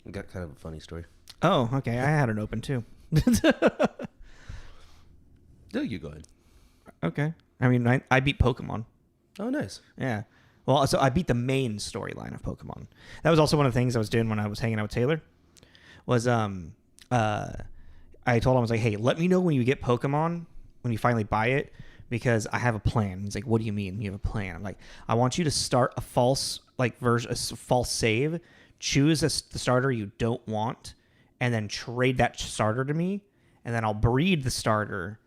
I got kind of a funny story. Oh, okay. I had it open too. No, you go ahead. Okay. I mean, I beat Pokemon. Oh, nice. Yeah. Well, so I beat the main storyline of Pokemon. That was also one of the things I was doing when I was hanging out with Taylor. Was I told him, I was like, hey, let me know when you get Pokemon, when you finally buy it, because I have a plan. He's like, what do you mean you have a plan? I'm like, I want you to start a false false save, choose the starter you don't want, and then trade that starter to me, and then I'll breed the starter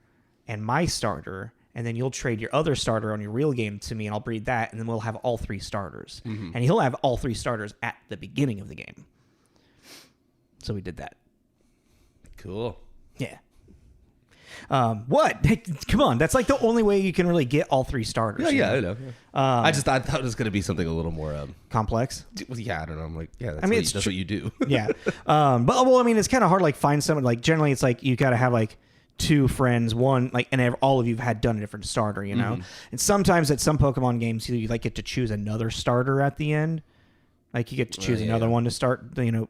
and my starter, and then you'll trade your other starter on your real game to me, and I'll breed that, and then we'll have all 3 starters. Mm-hmm. And he'll have all 3 starters at the beginning of the game. So we did that. Cool. Yeah. What? Come on, that's like the only way you can really get all 3 starters. Yeah, I know. Yeah. I thought it was going to be something a little more complex. Yeah, I don't know. I'm like, yeah, that's what you do. Yeah. But well, I mean, it's kind of hard to like find someone. Like generally, it's like you got to have like 2 friends, one like, and all of you have had done a different starter, you know. Mm-hmm. And sometimes at some Pokemon games, you like get to choose another starter at the end. Like you get to choose another one to start, the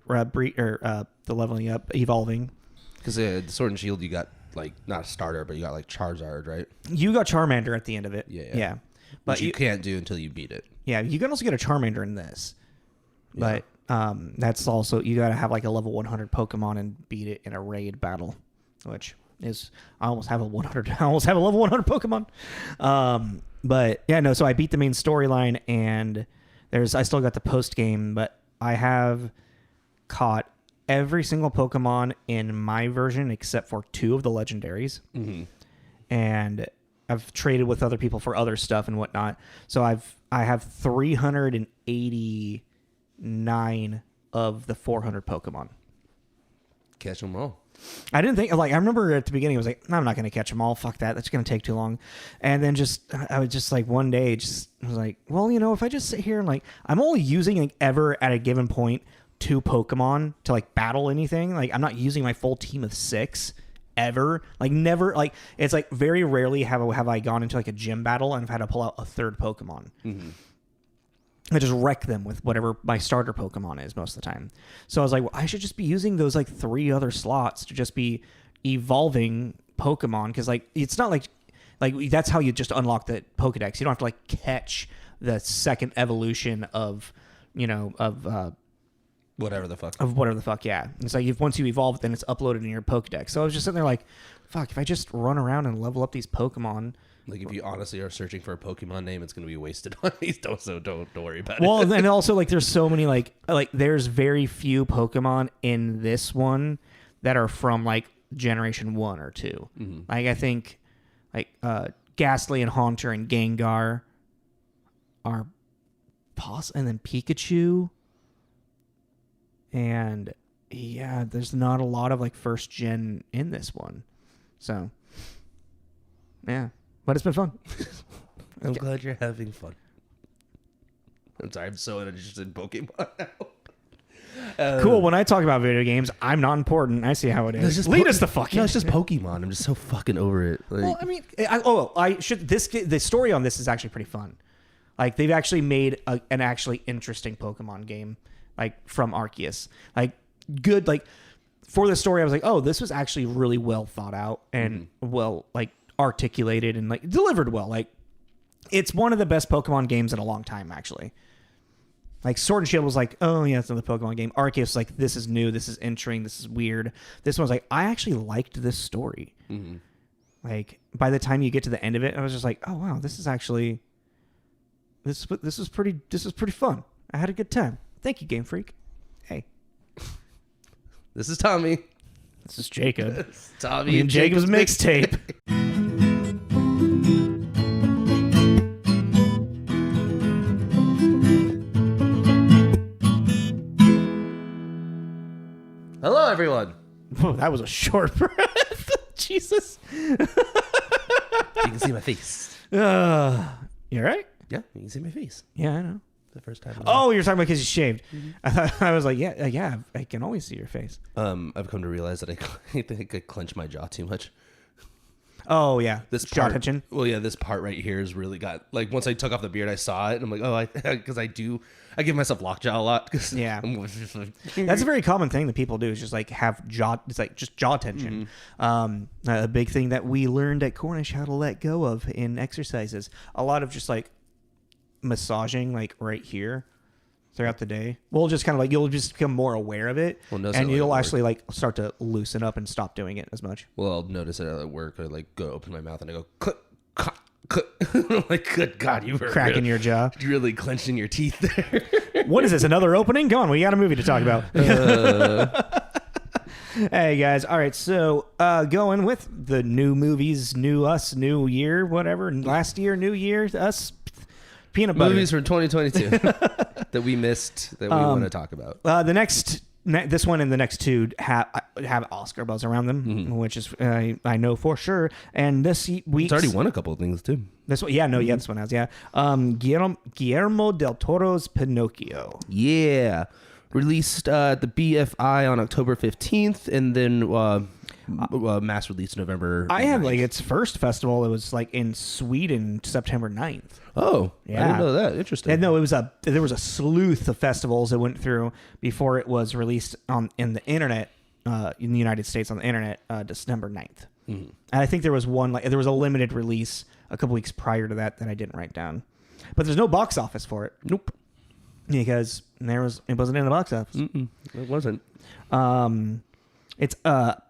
leveling up, evolving. Because the Sword and Shield, you got like not a starter, but you got like Charizard, right? You got Charmander at the end of it. Yeah. But you can't do until you beat it. Yeah, you can also get a Charmander in this. Yeah. But that's also, you got to have like a level 100 Pokemon and beat it in a raid battle, which is, I almost have a level 100 Pokemon. But yeah, no, so I beat the main storyline, and I still got the post game, but I have caught every single Pokemon in my version except for 2 of the legendaries. Mm-hmm. And I've traded with other people for other stuff and whatnot. So I have 389 of the 400 Pokemon. Catch them all. I didn't think, like, I remember at the beginning, I was like, I'm not going to catch them all. Fuck that. That's going to take too long. And then I was just like, one day, I was like, well, if I just sit here and like, I'm only using like ever at a given point 2 Pokemon to like battle anything. Like, I'm not using my full team of 6 ever. Like, never, like, it's like very rarely have I gone into like a gym battle and I've had to pull out a 3rd Pokemon. Mm-hmm. I just wreck them with whatever my starter Pokemon is most of the time. So I was like, well, I should just be using those like 3 other slots to just be evolving Pokemon. Because like, it's not like that's how you just unlock the Pokedex. You don't have to like catch the 2nd evolution of whatever the fuck. Yeah. It's like once you evolve, then it's uploaded in your Pokedex. So I was just sitting there like, fuck, if I just run around and level up these Pokemon. Like, if you honestly are searching for a Pokemon name, it's going to be wasted on these. Don't worry about it. Well, and also, like, there's so many, like there's very few Pokemon in this one that are from, like, Generation 1 or 2. Mm-hmm. Like, I think, like, Ghastly and Haunter and Gengar are and then Pikachu. And, yeah, there's not a lot of, like, first gen in this one. So, yeah. But it's been fun. I'm glad you're having fun. I'm sorry, I'm so interested in Pokemon now. Cool. When I talk about video games, I'm not important. I see how it is. Lead us the fuck in. No, it's just Pokemon. I'm just so fucking over it. Like, well, I mean, the story on this is actually pretty fun. Like, they've actually made an actually interesting Pokemon game, like, from Arceus. Like, good, like, for the story, I was like, oh, this was actually really well thought out and well, like, articulated and like delivered well. Like, it's one of the best Pokemon games in a long time, actually. Like, Sword and Shield was like, oh yeah, it's another Pokemon game. Arceus was like, this is new, this is entering, this is weird. This one was like, I actually liked this story. Mm-hmm. Like, by the time you get to the end of it, I was just like, oh wow, this is actually this is pretty fun. I had a good time. Thank you, Game Freak. Hey, this is Tommy. This is Jacob. Tommy and Jacob's mixtape. Hello, everyone. Oh, that was a short breath. Jesus. You can see my face. You all right? Yeah, you can see my face. Yeah, I know. The first time. Oh, you're talking about because you shaved. Mm-hmm. I was like, yeah, I can always see your face. I've come to realize that I think I clench my jaw too much. Oh yeah, This jaw part, tension. well, yeah, this part right here has really got like once I took off the beard, I saw it, and I'm like, oh, because I give myself lockjaw a lot. Yeah, that's a very common thing that people do is just like have jaw. It's like just jaw tension. A big thing that we learned at Cornish how to let go of in exercises. A lot of just like massaging, like right here. Throughout the day, we'll just kind of like you'll just become more aware of it, and you'll actually like start to loosen up and stop doing it as much. Well, I'll notice it at work. I like go open my mouth and I go click, click, click. I'm like, good God, you were cracking your jaw, really clenching your teeth there. What is this? Another opening? Go on, we got a movie to talk about. Hey guys, all right. So going with the new movies, new us, new year, whatever. Last year, new year, us. Peanut butter. Movies from 2022 that we missed that we want to talk about. This one and the next two have Oscar buzz around them, which is I know for sure. And this week it's already won a couple of things too. This one, this one has, Guillermo del Toro's Pinocchio. Yeah, released at the BFI on October 15th, and then mass release November. I had like its first festival. It was like in Sweden, September 9th. Oh, yeah. I didn't know that. Interesting. And no, there was a sleuth of festivals that went through before it was released in the internet in the United States on the internet December 9th. And I think there was there was a limited release a couple weeks prior to that I didn't write down. But there's no box office for it. Nope. Because it wasn't in the box office. It wasn't. Its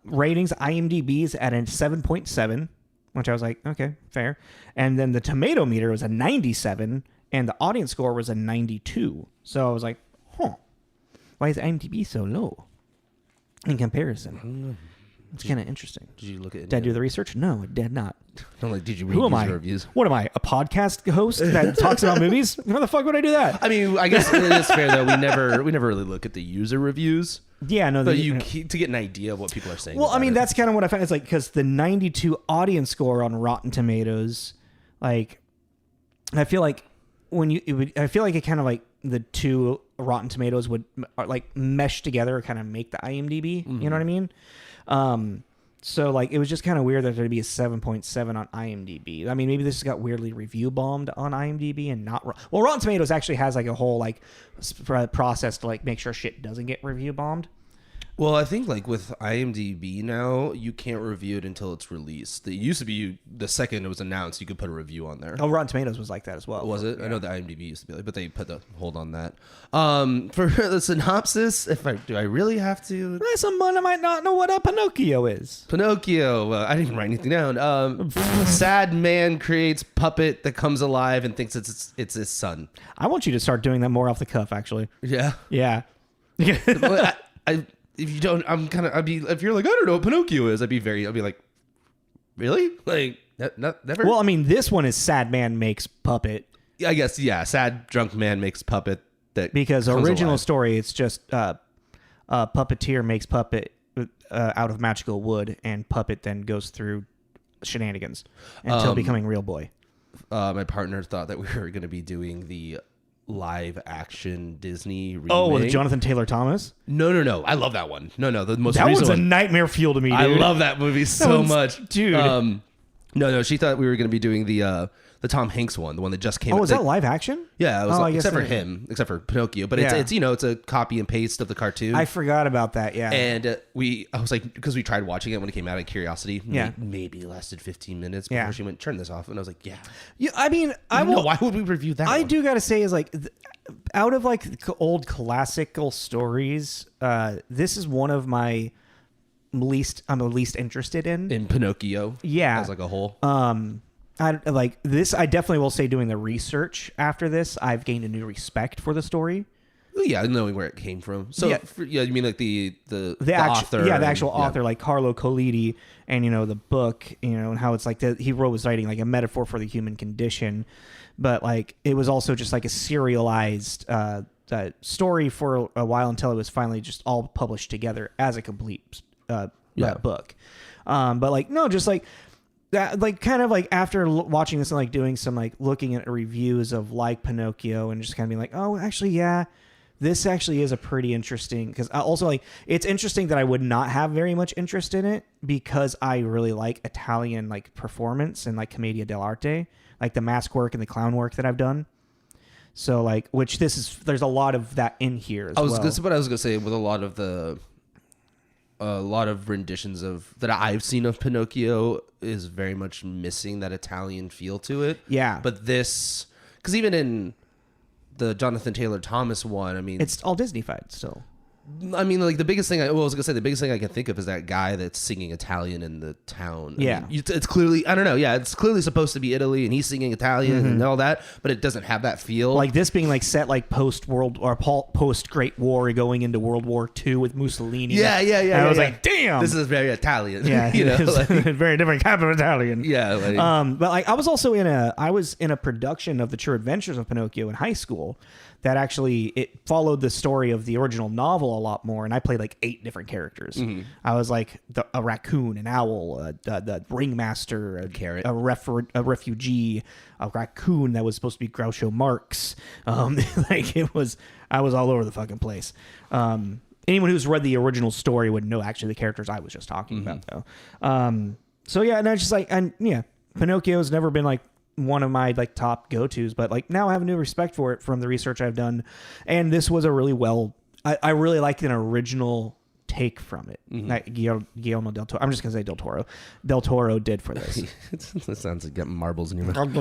ratings, IMDb's at a 7.7, which I was like, okay, fair. And then the tomato meter was a 97, and the audience score was a 92. So I was like, why is IMDb so low in comparison? It's kind of interesting. Did you look at? Did I do the research? No, I did not. I'm like, did you read user reviews? What am I, a podcast host that talks about movies? How the fuck would I do that? I mean, I guess it is fair though. We never really look at the user reviews. Yeah, no. But to get an idea of what people are saying. Well, I mean, that's kind of what I found. It's like because the 92 audience score on Rotten Tomatoes, like, I feel like I feel like it kind of like the two Rotten Tomatoes would like mesh together, kind of make the IMDb. You know what I mean? So like it was just kind of weird that there'd be a 7.7 on IMDb. I mean, maybe this got weirdly review bombed on IMDb and not. Well, Rotten Tomatoes actually has like a whole like process to like make sure shit doesn't get review bombed. Well, I think like with IMDb now, you can't review it until it's released. It used to be the second it was announced, you could put a review on there. Oh, Rotten Tomatoes was like that as well. Was it? Yeah. I know the IMDb used to be like, but they put the hold on that. For the synopsis, do I really have to? Someone might not know what a Pinocchio is. Pinocchio. I didn't even write anything down. Sad man creates puppet that comes alive and thinks it's his son. I want you to start doing that more off the cuff, actually. Yeah. Yeah. Well, if you don't, if you're like, I don't know what Pinocchio is, I'd be like, really? Like, never? Well, I mean, this one is sad man makes puppet. I guess, yeah. Sad drunk man makes puppet that because comes original alive. story, it's just puppeteer makes puppet out of magical wood, and puppet then goes through shenanigans until becoming real boy. My partner thought that we were going to be doing the live action Disney remake. Oh, with Jonathan Taylor Thomas? No. I love that one. No. The most that recent one's a one. nightmare fuel to me, dude. I love that movie so much, dude. No. She thought we were going to be doing the Tom Hanks one, the one that just came out. Oh, is that live action? Yeah, it was except for him, except for Pinocchio. But it's it's a copy and paste of the cartoon. I forgot about that, yeah. And I was like, because we tried watching it when it came out of curiosity. Yeah. Maybe it lasted 15 minutes before she went, turn this off. And I was like, yeah. I mean, why would we review that one? do got to say is like, out of like old classical stories, this is one of my I'm the least interested in Pinocchio. Yeah. As like a whole. I like this. I definitely will say doing the research after this, I've gained a new respect for the story. Yeah, knowing where it came from. So you mean like the author? Yeah, the actual author, like Carlo Collodi, and the book, and how it's like he was writing like a metaphor for the human condition, but like it was also just like a serialized story for a while until it was finally just all published together as a complete book. But like no, just like. That, like kind of like after watching this and like doing some like looking at reviews of like Pinocchio and just kind of being like, oh, actually, yeah, this actually is a pretty interesting, because also like it's interesting that I would not have very much interest in it because I really like Italian like performance and like commedia dell'arte, like the mask work and the clown work that I've done. So like, which there's a lot of that in here as well. What I was gonna say with a lot of renditions that I've seen of Pinocchio is very much missing that Italian feel to it. Yeah. But this, because even in the Jonathan Taylor Thomas one, I mean, it's all Disney-fied still. I mean, like the biggest thing I was gonna say, the biggest thing I can think of is that guy that's singing Italian in the town. Yeah, I mean, it's clearly, I don't know. Yeah, it's clearly supposed to be Italy, and he's singing Italian and all that, but it doesn't have that feel. Like this being like set like post Great War, going into World War II with Mussolini. Yeah. And I was like, damn, this is very Italian. Yeah, you know, like, very different kind of Italian. Yeah, like, but like I was also in a production of The True Adventures of Pinocchio in high school. That actually, it followed the story of the original novel a lot more, and I played like 8 different characters. Mm-hmm. I was like a raccoon, an owl, the ringmaster, a carrot, a refugee, a raccoon that was supposed to be Groucho Marx. Like I was all over the fucking place. Anyone who's read the original story would know actually the characters I was just talking about, though. So yeah, and I just like, Pinocchio's never been like one of my like top go-tos, but like now I have a new respect for it from the research I've done, and this was a really I really liked an original take from it. Like Guillermo del Toro, I'm just gonna say Del Toro did for this. It sounds like getting marbles in your mouth.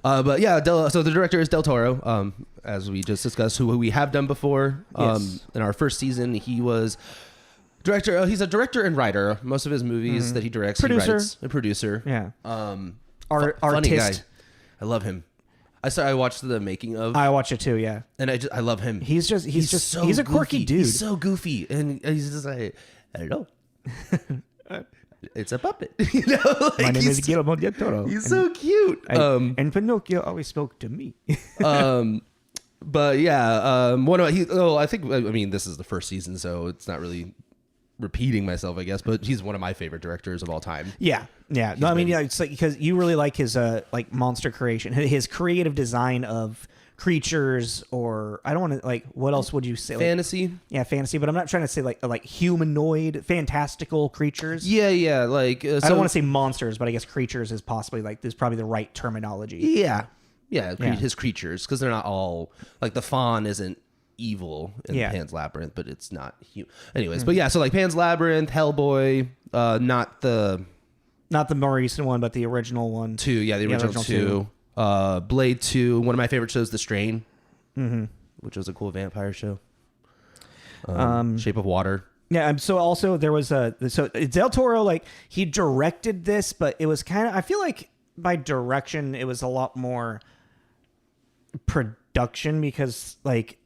But yeah, so the director is Del Toro, as we just discussed, who we have done before. Yes. In our first season, he was director. He's a director and writer. Most of his movies that he directs, he writes. A producer. Yeah. Funny guy. Artist. I love him. I watched the making of. I watch it too. Yeah, and I love him. He's a quirky dude. He's so goofy, and he's just like, I don't know. It's a puppet. You know, like, my name is Guillermo del Toro. He's so cute. And Pinocchio always spoke to me. But yeah, I mean, this is the first season, so it's not really repeating myself, I guess, but he's one of my favorite directors of all time. Yeah. No, I mean, it's like because you really like his like monster creation, his creative design of creatures, or I don't want to like, what else would you say? Fantasy. Like, fantasy, but I'm not trying to say like humanoid, fantastical creatures. Yeah. Like I don't want to say monsters, but I guess creatures is possibly is probably the right terminology. Yeah. His creatures, because they're not all like the fawn isn't evil in Pan's Labyrinth, but it's not human. Anyways, but yeah, so like Pan's Labyrinth, Hellboy, not the more recent one, but the original one. The original two. Blade 2, one of my favorite shows, The Strain, which was a cool vampire show. Shape of Water. Yeah, so also there was Del Toro, like he directed this, but it was kind of, I feel like by direction it was a lot more production, because like,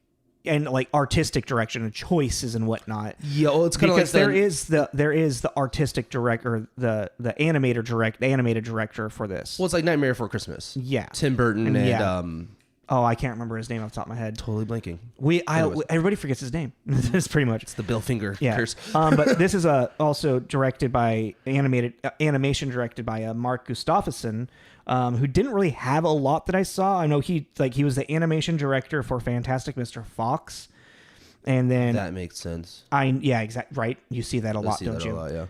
and like artistic direction and choices and whatnot. Yeah, well, it's kind of like there is the artistic director, the animated director for this. Well, it's like Nightmare Before Christmas. Yeah, Tim Burton and I can't remember his name off the top of my head. Totally blanking. Everybody forgets his name. That's pretty much. It's the Bill Finger curse. But this is also directed by animation directed by Mark Gustafson, who didn't really have a lot that I saw. I know he was the animation director for Fantastic Mr. Fox, and then that makes sense. Exactly right. You see that a lot, don't you? Yeah.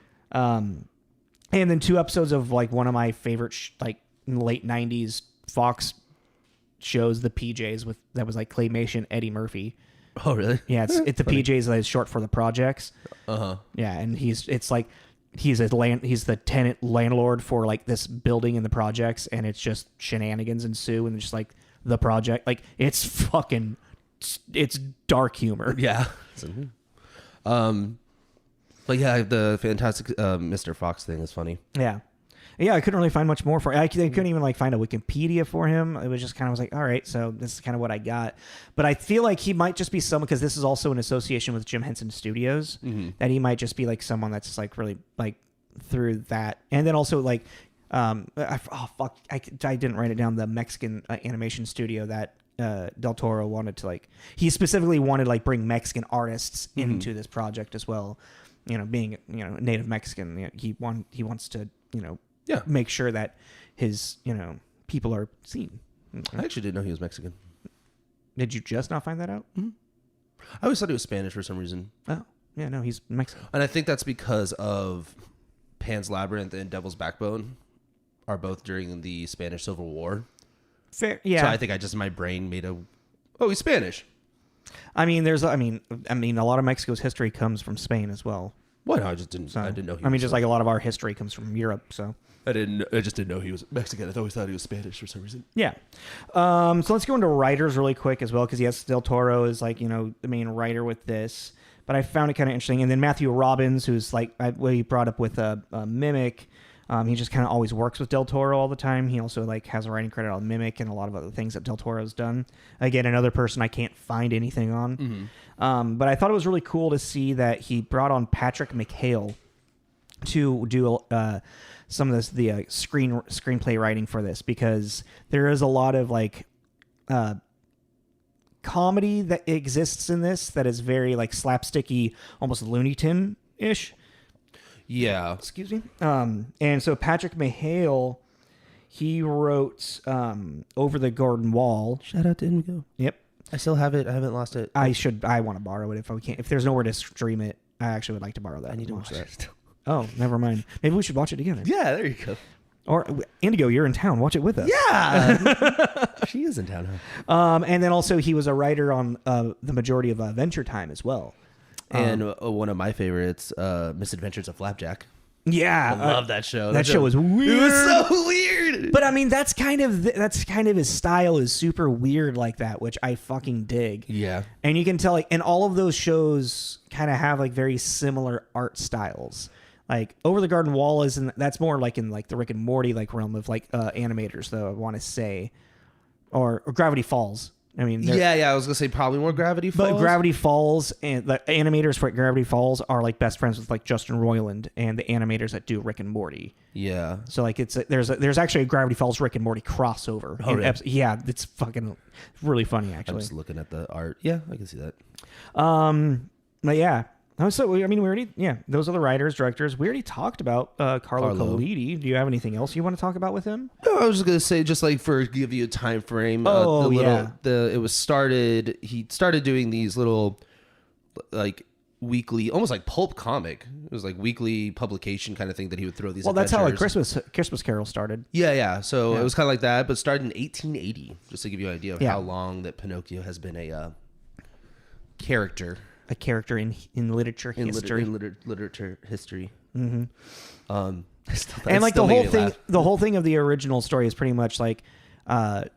And then 2 episodes of like one of my favorite late '90s Fox shows, the PJs, that was like claymation Eddie Murphy. Oh really? Yeah, it's the PJs that is short for the projects. Yeah, and he's the tenant landlord for like this building in the projects, and it's just shenanigans ensue, and just like the project, like it's dark humor. Yeah. But yeah, the Fantastic Mr. Fox thing is funny. Yeah, I couldn't really find much more for it. I couldn't even like find a Wikipedia for him. It was just kind of, was like, all right, so this is kind of what I got. But I feel like he might just be someone, because this is also in association with Jim Henson Studios, that he might just be like someone that's like really like through that. And then also like, I didn't write it down, the Mexican animation studio that Del Toro wanted to like, he specifically wanted like bring Mexican artists into this project as well. You know, being, native Mexican, he wants to, make sure that his, people are seen. I actually didn't know he was Mexican. Did you just not find that out? I always thought he was Spanish for some reason. Oh, yeah, no, he's Mexican. And I think that's because of Pan's Labyrinth and Devil's Backbone are both during the Spanish Civil War. Fair, yeah. So I think my brain made he's Spanish. I mean, a lot of Mexico's history comes from Spain as well. Well, no, I didn't know. Just like a lot of our history comes from Europe. So I just didn't know he was Mexican. I always thought he was Spanish for some reason. Yeah. So let's go into writers really quick as well, because yes, Del Toro is like the main writer with this. But I found it kind of interesting. And then Matthew Robbins, who's like what he brought up with a Mimic. He just kind of always works with Del Toro all the time. He also like has a writing credit on Mimic and a lot of other things that Del Toro's done. Again, another person I can't find anything on. Mm-hmm. But I thought it was really cool to see that he brought on Patrick McHale to do some of the screenplay writing for this, because there is a lot of like comedy that exists in this that is very like slapsticky, almost Looney Tune-ish. Yeah. Excuse me. And so Patrick McHale, he wrote Over the Garden Wall. Shout out to Indigo. Yep. I still have it. I haven't lost it. I want to borrow it if I can. If there's nowhere to stream it, I actually would like to borrow that. I need to watch that. Oh, never mind. Maybe we should watch it together. Yeah, there you go. Or Indigo, you're in town. Watch it with us. Yeah. She is in town. Huh? And then also he was a writer on the majority of Adventure Time as well. And one of my favorites, Misadventures of Flapjack. Yeah, I love that show. That show was weird. It was so weird. But I mean, that's kind of his style, is super weird like that, which I fucking dig. Yeah. And you can tell, like, and all of those shows kind of have like very similar art styles. Like Over the Garden Wall that's more like in like the Rick and Morty like realm of like animators, though, I want to say, or Gravity Falls. I mean, I was gonna say probably more Gravity Falls. But Gravity Falls and the animators for Gravity Falls are like best friends with like Justin Roiland and the animators that do Rick and Morty. Yeah. So like there's actually a Gravity Falls Rick and Morty crossover. Oh, really? Yeah, it's fucking really funny actually. I'm just looking at the art. Yeah, I can see that. But yeah. So I mean, those are the writers, directors. We already talked about Carlo Collodi. Do you have anything else you want to talk about with him? No, I was just gonna say, just like give you a time frame. He started doing these little like weekly, almost like pulp comic. It was like weekly publication kind of thing that he would throw these. Well, that's how like Christmas Carol started. Yeah. So it was kind of like that, but started in 1880. Just to give you an idea of how long that Pinocchio has been a character. A character in literature history. Literature history. Mm-hmm. And like the whole thing of the original story is pretty much like,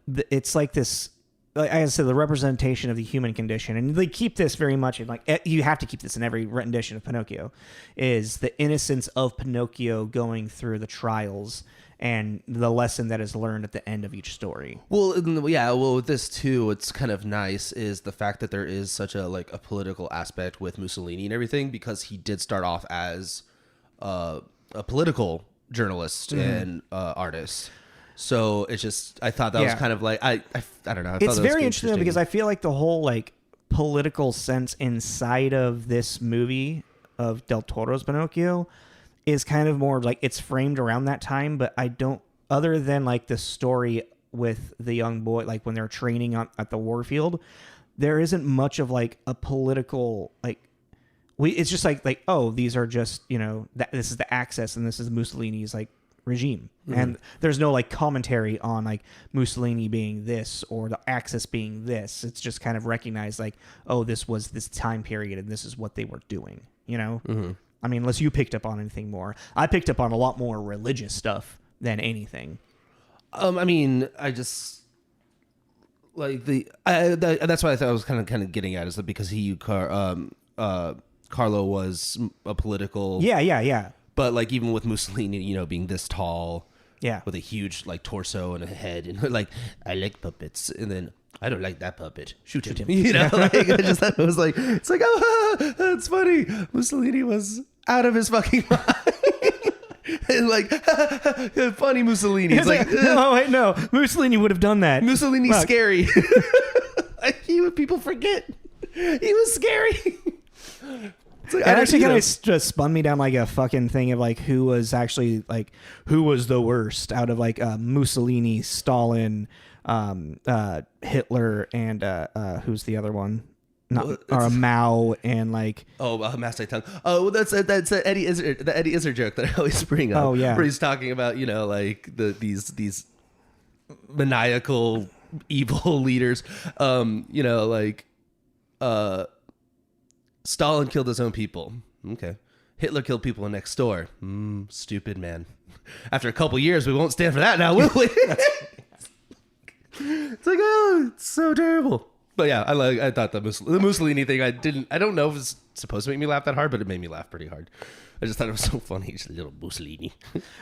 it's like this. Like I said, the representation of the human condition, and they keep this very much in like you have to keep this in every rendition of Pinocchio, is the innocence of Pinocchio going through the trials and the lesson that is learned at the end of each story. Well, with this too, what's kind of nice is the fact that there is such a political aspect with Mussolini and everything, because he did start off as a political journalist and artist. So it's just, I thought that was kind of like, I don't know. It's very interesting because I feel like the whole like political sense inside of this movie of Del Toro's Pinocchio is kind of more like it's framed around that time, but I don't, other than like the story with the young boy, like when they're training at the warfield, there isn't much of like a political, like it's just like, oh, these are just, this is the Axis and this is Mussolini's like regime. Mm-hmm. And there's no like commentary on like Mussolini being this or the Axis being this. It's just kind of recognized like, oh, this was this time period and this is what they were doing, Mm-hmm. I mean, unless you picked up on anything more. I picked up on a lot more religious stuff than anything. I mean, I just like that's what I thought I was kind of getting at, is that because Carlo was a political. Yeah. But like even with Mussolini, being this tall, with a huge like torso and a head, and like I like puppets, and then I don't like that puppet. Shoot him. Like I just thought it was like, it's like, oh, that's funny. Mussolini was out of his fucking mind. And like, funny Mussolini. It's like, no, Mussolini would have done that. Mussolini's scary. People forget he was scary. Like, it actually kind of just spun me down like a fucking thing of like who was the worst out of like Mussolini, Stalin, Hitler, and who's the other one? or a Mao and like Master Tongue. Oh, that's the Eddie Izzard joke that I always bring up. Oh yeah, where he's talking about like these maniacal evil leaders. Stalin killed his own people. Okay, Hitler killed people next door. Stupid man. After a couple years, we won't stand for that now, will we? It's like, oh, it's so terrible. But yeah, I thought the Mussolini thing. I don't know if it's supposed to make me laugh that hard, but it made me laugh pretty hard. I just thought it was so funny. Just a little Mussolini.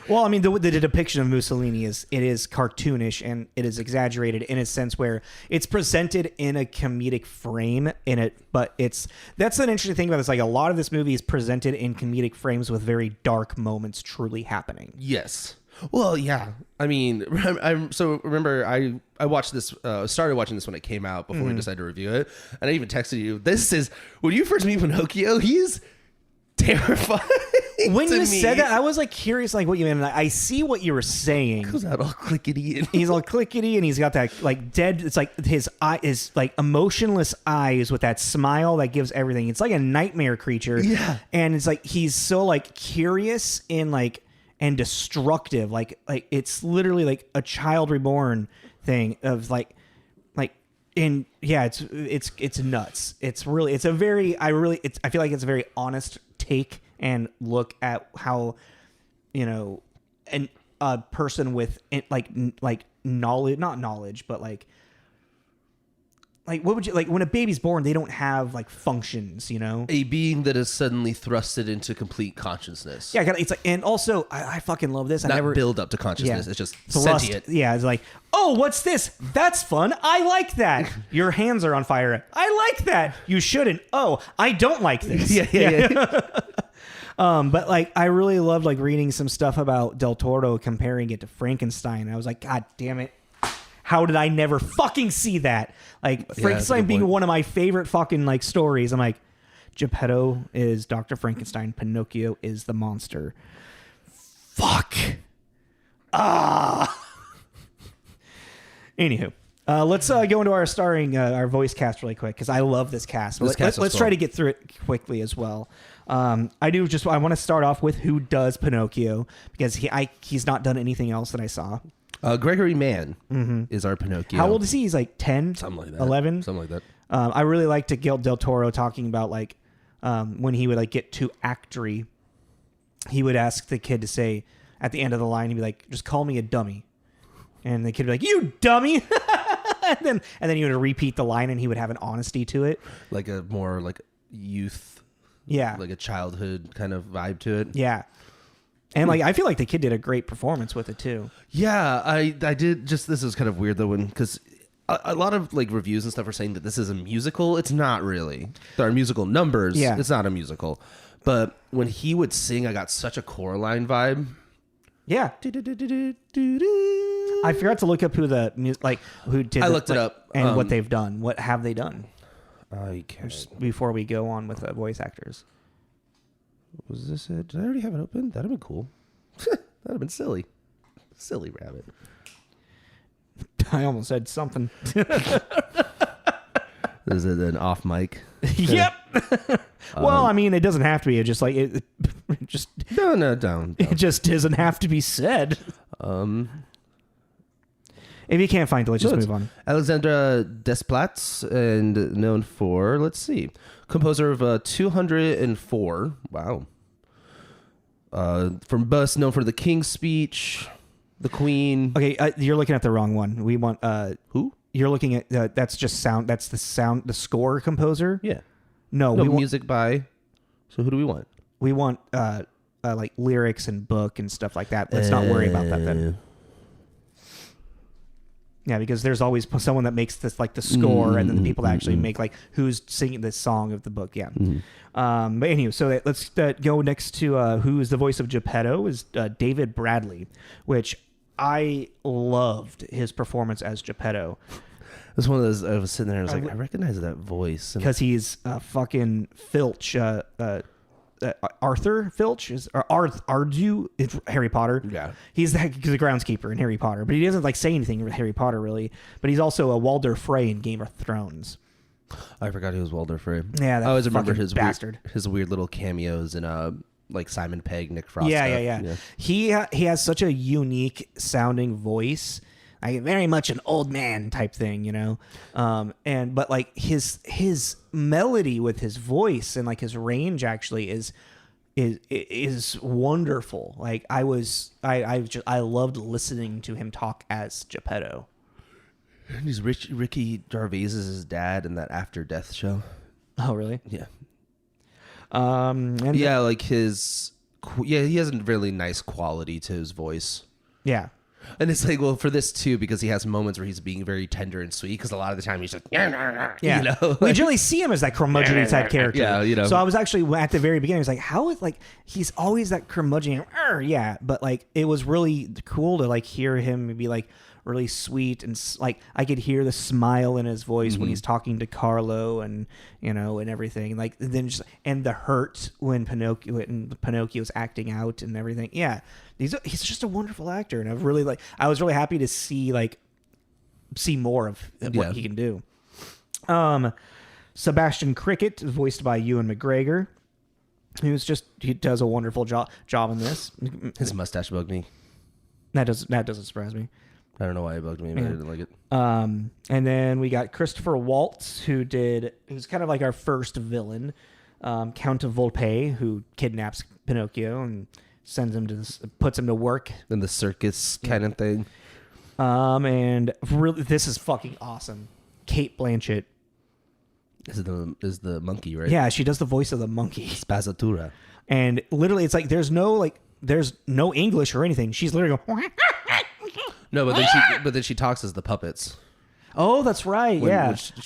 Well, I mean, the depiction of Mussolini is cartoonish and it is exaggerated in a sense where it's presented in a comedic frame but that's an interesting thing about this. Like a lot of this movie is presented in comedic frames with very dark moments truly happening. Yes. Well, yeah. I mean, remember I watched this, started watching this when it came out before we decided to review it. And I even texted you, this is, when you first meet Pinocchio, he's terrifying. When you said that, I was like curious, like what you mean. Like, I see what you were saying. He goes out all clickety. And he's all clickety and he's got that like dead, it's like his eye is like emotionless eyes with that smile that gives everything. It's like a nightmare creature. Yeah. And it's like, he's so like curious and destructive, like it's literally like a child reborn thing of I feel like it's a very honest take and look at how a person with like knowledge, not knowledge, but like what would you like when a baby's born? They don't have like functions, A being that is suddenly thrusted into complete consciousness. Yeah, it's like, and also I fucking love this. Not build up to consciousness. Yeah. It's just sentient. Yeah, it's like, oh, what's this? That's fun. I like that. Your hands are on fire. I like that. You shouldn't. Oh, I don't like this. Yeah. But like, I really loved like reading some stuff about Del Toro comparing it to Frankenstein. I was like, God damn it. How did I never fucking see that? Like Frankenstein being one of my favorite fucking like stories. I'm like, Geppetto is Dr. Frankenstein. Pinocchio is the monster. Fuck. Anywho, let's go into our our voice cast really quick because I love this cast. Let's try to get through it quickly as well. I want to start off with who does Pinocchio because he's not done anything else that I saw. Gregory Mann is our Pinocchio. How old is he? He's like 10? Something like that. 11? Something like that. I really liked Del Toro talking about like when he would like get to actory, he would ask the kid to say at the end of the line, he'd be like, just call me a dummy. And the kid would be like, you dummy. and then he would repeat the line and he would have an honesty to it. Like a more like youth. Yeah. Like a childhood kind of vibe to it. Yeah. And like I feel like the kid did a great performance with it too. Yeah, I did. Just this is kind of weird though, because a lot of like reviews and stuff are saying that this is a musical. It's not really. There are musical numbers. Yeah, it's not a musical. But when he would sing, I got such a Coraline vibe. Yeah. I forgot to look up who the who did. I looked it up and what they've done. What have they done? I can't. Before we go on with the voice actors. Was this it? Did I already have it open? That'd have been cool. That'd have been silly. Silly rabbit. I almost said something. Is it an off mic? Yep. Well, I mean, it doesn't have to be. It just like it just no, don't. It just doesn't have to be said. If you can't find it, let's just move on. Alexandre Desplat, and known for, let's see, composer of 204. Wow. From Bust, known for The King's Speech, The Queen. Okay, you're looking at the wrong one. We want who? You're looking at that's just sound. That's the score composer. Yeah. No, we want music by. So who do we want? We want like lyrics and book and stuff like that. Let's not worry about that then. Yeah, because there's always someone that makes this like the score, and then the people that actually make like who's singing the song of the book. Yeah. But anyway, so let's go next to who is the voice of Geppetto is David Bradley, which I loved his performance as Geppetto. It was one of those. I was sitting there, and I was like, I recognize that voice because he's fucking Filch. Arthur Filch is Ardu in Harry Potter. Yeah, he's the groundskeeper in Harry Potter, but he doesn't like say anything with Harry Potter really. But he's also a Walder Frey in Game of Thrones. I forgot he was Walder Frey. Yeah, that I always remember fucking his bastard. his weird little cameos in like Simon Pegg, Nick Frost. Yeah. He has such a unique sounding voice, like very much an old man type thing, you know. But like his melody with his voice and like his range actually is wonderful. Like I loved listening to him talk as Geppetto. And he's Ricky Gervais's dad in that After Death show. Oh, really? Yeah. And he has a really nice quality to his voice. Yeah. And it's like, well, for this too, because he has moments where he's being very tender and sweet, because a lot of the time he's just, yeah. You know? We generally see him as that curmudgeon type character. Yeah, you know. So I was actually, at the very beginning, I was like, how is, like, he's always that curmudgeon, yeah. But, like, it was really cool to, like, hear him be, like, really sweet, and like I could hear the smile in his voice when he's talking to Carlo, and you know, and everything. Like then just and the hurt when Pinocchio's acting out and everything. Yeah, he's just a wonderful actor, and I was really happy to see more of what he can do. Sebastian Cricket, voiced by Ewan McGregor, he does a wonderful job in this. His mustache bugged me. That doesn't surprise me. I don't know why it bugged me, but I didn't like it. And then we got Christopher Waltz, who's kind of like our first villain, Count of Volpe, who kidnaps Pinocchio and puts him to work in the circus kind of thing. And really, this is fucking awesome. Cate Blanchett is the monkey, right? Yeah, she does the voice of the monkey. Spazzatura. And literally, it's like there's no English or anything. She's literally going. No, but then she talks as the puppets. Oh, that's right.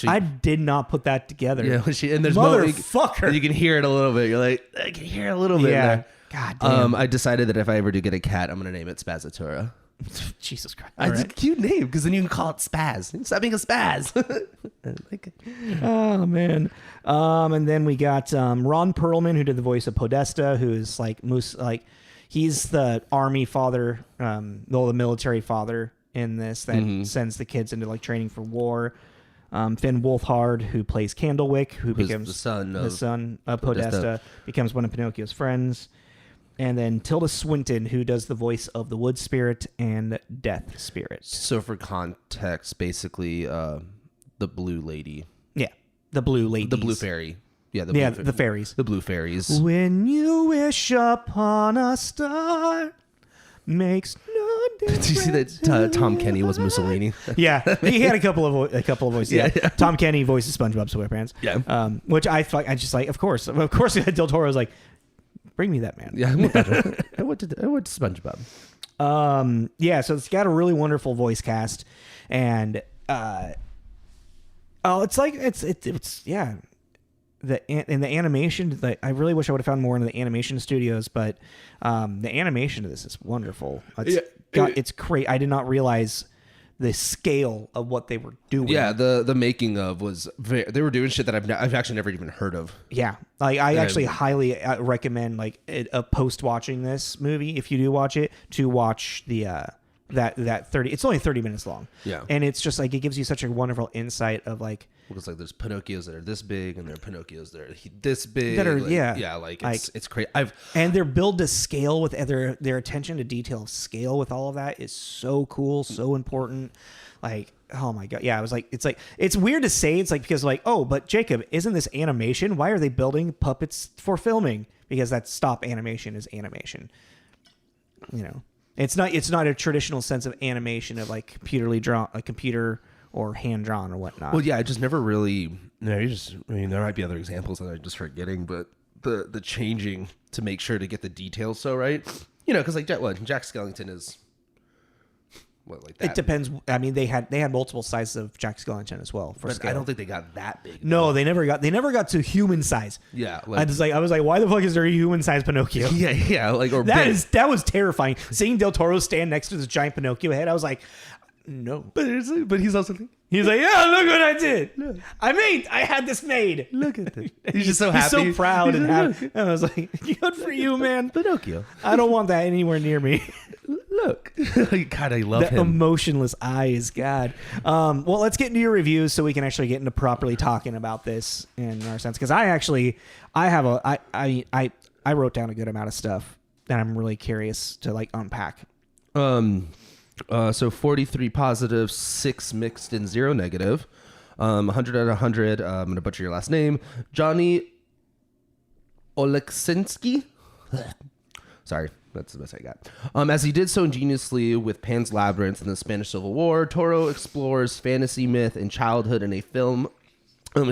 I did not put that together. Yeah, and there's motherfucker. You can hear it a little bit. You're like, I can hear it a little bit. Yeah. God damn. I decided that if I ever do get a cat, I'm gonna name it Spazzatura. Jesus Christ. It's a cute name because then you can call it Spaz. Stop being a Spaz. Oh man. And then we got Ron Pearlman, who did the voice of Podesta, who is like he's the army father, the military father in this that sends the kids into like training for war. Finn Wolfhard, who plays Candlewick, who becomes the son of Podesta, becomes one of Pinocchio's friends. And then Tilda Swinton, who does the voice of the Wood Spirit and Death Spirit. So for context, basically, the Blue Lady. Yeah, the Blue Lady. The Blue Fairy. Yeah, the fairies. The Blue Fairies. When you wish upon a star, makes no difference. Did you see that Tom Kenny was Mussolini? Yeah, he had a couple of voices. Yeah. Tom Kenny voices SpongeBob SquarePants. Yeah, which I just like. Of course, Del Toro was like, bring me that man. Yeah, I want that. I want to SpongeBob. Yeah, so it's got a really wonderful voice cast, and it's yeah. In the animation, I really wish I would have found more in the animation studios, but the animation of this is wonderful. It's great. I did not realize the scale of what they were doing. Yeah, the making of was they were doing shit that I've actually never even heard of. Yeah, like I actually highly recommend a post watching this movie, if you do watch it, to watch the that 30. It's only 30 minutes long. Yeah, and it's just like it gives you such a wonderful insight of like. Because like there's Pinocchios that are this big, and there are Pinocchios that are this big. That are it's crazy. And their build to scale with their attention to detail of scale with all of that is so cool, so important. Like, oh my god, yeah. It's weird to say. It's like because like, oh, but Jacob, isn't this animation? Why are they building puppets for filming? Because that stop animation is animation. You know, it's not a traditional sense of animation of like computerly drawn, like computer. Or hand drawn or whatnot. Well, yeah, I just never really. There might be other examples that I'm just forgetting, but the changing to make sure to get the details so right. You know, because like Jack Skellington is like that. It depends. I mean, they had multiple sizes of Jack Skellington as well. For scale. I don't think they got that big. No, they never got to human size. Yeah, I was like, why the fuck is there a human size Pinocchio? Yeah, like or that was terrifying. Seeing Del Toro stand next to this giant Pinocchio head, I was like. No, but he's also he's like, yeah, look what I did. Look. I had this made. Look at this. He's just so happy. He's so proud and happy. And I was like, good for you, man. Pinocchio. I don't want that anywhere near me. look. God, I love the him. Emotionless eyes, God. Well, let's get into your reviews so we can actually get into properly talking about this in our sense. Because I wrote down a good amount of stuff that I'm really curious to like unpack. So 43 positive, 6 mixed, and 0 negative. 100 out of 100. I'm gonna butcher your last name, Johnny Oleksinski. Sorry, that's the best I got. As he did so ingeniously with Pan's Labyrinth and the Spanish Civil War, Toro explores fantasy, myth, and childhood in a film. In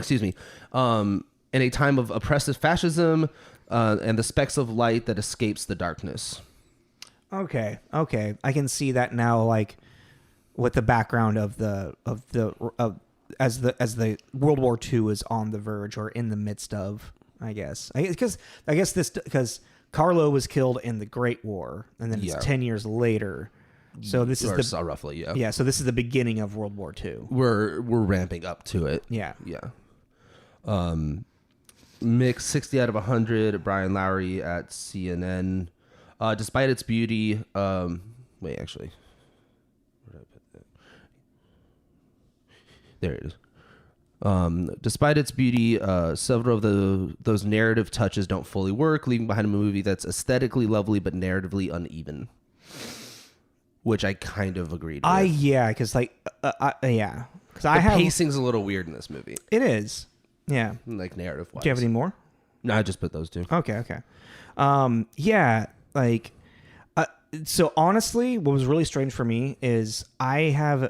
a time of oppressive fascism and the specks of light that escapes the darkness. Okay, I can see that now. Like with the background of as the World War II is on the verge or in the midst of, I guess because Carlo was killed in the Great War, and then it's 10 years later. So this is roughly, yeah. Yeah, so this is the beginning of World War II. We're ramping up to it. Yeah. Mixed 60 out of 100. Brian Lowry at CNN. Despite its beauty, wait, actually, where did I put that? There it is. Despite its beauty, several of those narrative touches don't fully work, leaving behind a movie that's aesthetically lovely but narratively uneven. Which I kind of agreed with. Because the pacing's a little weird in this movie. It is, yeah. Like narrative-wise. Do you have any more? No, I just put those two. Okay. So honestly, what was really strange for me is I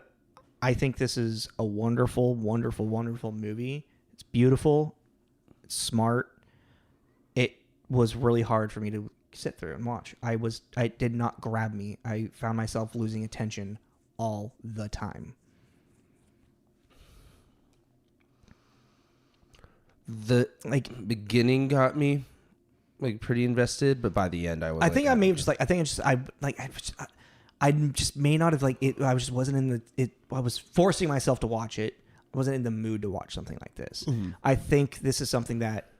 think this is a wonderful, wonderful, wonderful movie. It's beautiful. It's smart. It was really hard for me to sit through and watch. It did not grab me. I found myself losing attention all the time. The beginning got me pretty invested, but by the end I was I just may not have I just wasn't in the I was forcing myself to watch it. I wasn't in the mood to watch something like this. Mm-hmm. I think this is something that